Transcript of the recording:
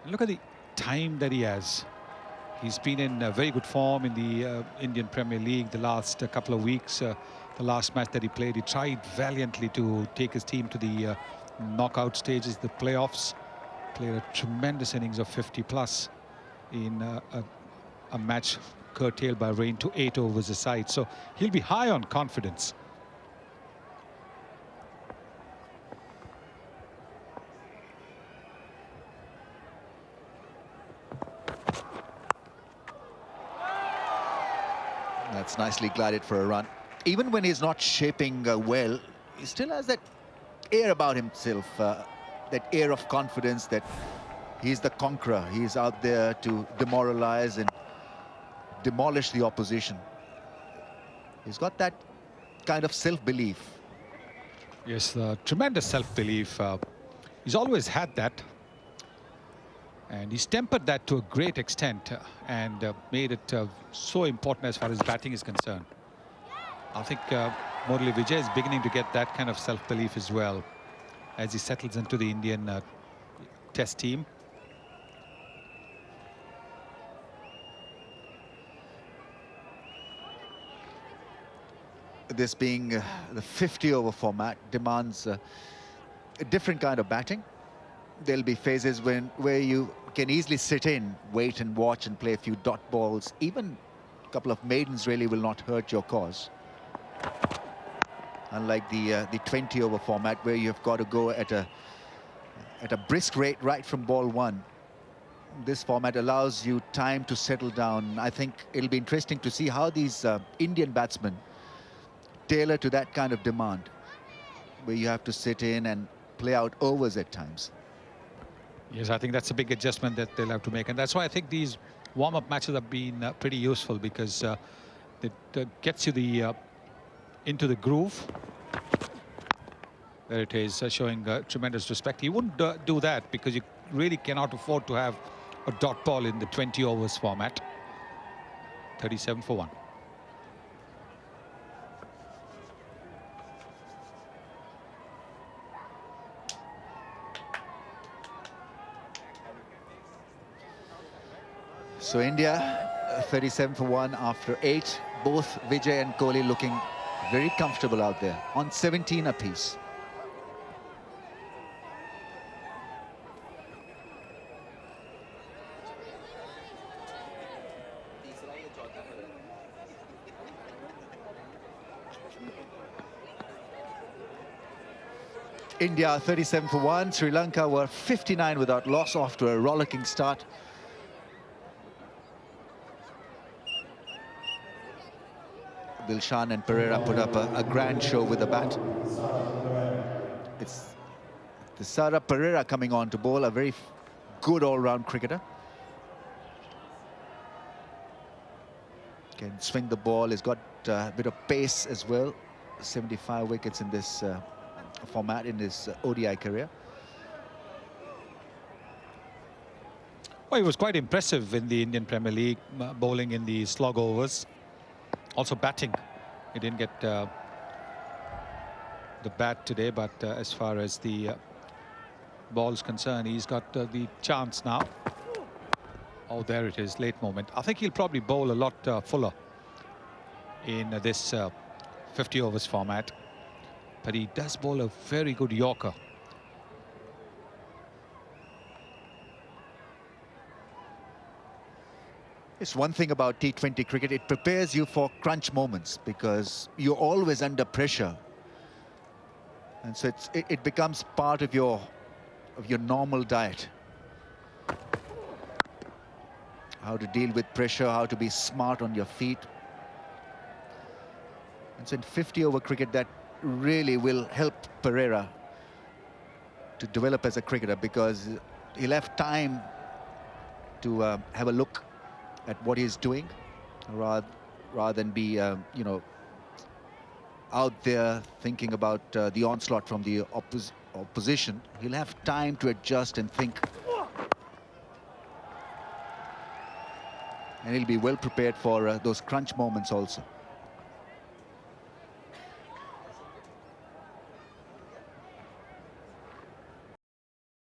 Look at the time that he has. He's been in very good form in the Indian Premier League the last couple of weeks. The last match that he played, he tried valiantly to take his team to the knockout stages, the playoffs. Played a tremendous innings of 50 plus in a match curtailed by rain to 8 overs aside. So he'll be high on confidence. That's nicely glided for a run. Even when he's not shaping well, he still has that air about himself, that air of confidence that he's the conqueror. He's out there to demoralize and demolish the opposition. He's got that kind of self-belief. Yes, tremendous self-belief. He's always had that. And he's tempered that to a great extent and made it so important as far as batting is concerned. I think Murali Vijay is beginning to get that kind of self-belief as well as he settles into the Indian Test team. This being the 50-over format demands a different kind of batting. There'll be phases where you can easily sit in, wait and watch and play a few dot balls. Even a couple of maidens really will not hurt your cause. Unlike the 20-over format where you've got to go at a brisk rate right from ball one. This format allows you time to settle down. I think it'll be interesting to see how these Indian batsmen tailor to that kind of demand, where you have to sit in and play out overs at times. Yes, I think that's a big adjustment that they'll have to make. And that's why I think these warm-up matches have been pretty useful, because it gets you into the groove. There it is, showing tremendous respect. He wouldn't do that because you really cannot afford to have a dot ball in the 20 overs format. 37 for 1. So India 37 for 1 after 8. Both Vijay and Kohli looking very comfortable out there on 17 apiece. India 37 for 1. Sri Lanka were 59 without loss after a rollicking start. Dilshan and Pereira put up a grand show with the bat. It's Thisara Pereira coming on to bowl, a very good all-round cricketer. Can swing the ball, he's got a bit of pace as well. 75 wickets in this format in his ODI career. Well, he was quite impressive in the Indian Premier League, bowling in the slog overs. Also batting. He didn't get the bat today, but as far as the ball's concerned, he's got the chance now. Oh, there it is, late moment. I think he'll probably bowl a lot fuller in this 50 overs format. But he does bowl a very good Yorker. It's one thing about T20 cricket, it prepares you for crunch moments because you're always under pressure. And so it becomes part of your normal diet. How to deal with pressure, how to be smart on your feet. And so in 50-over cricket, that really will help Pereira to develop as a cricketer, because he'll have time to have a look at what he's doing, rather than be, you know, out there thinking about the onslaught from the opposition. He'll have time to adjust and think. And he'll be well prepared for those crunch moments also.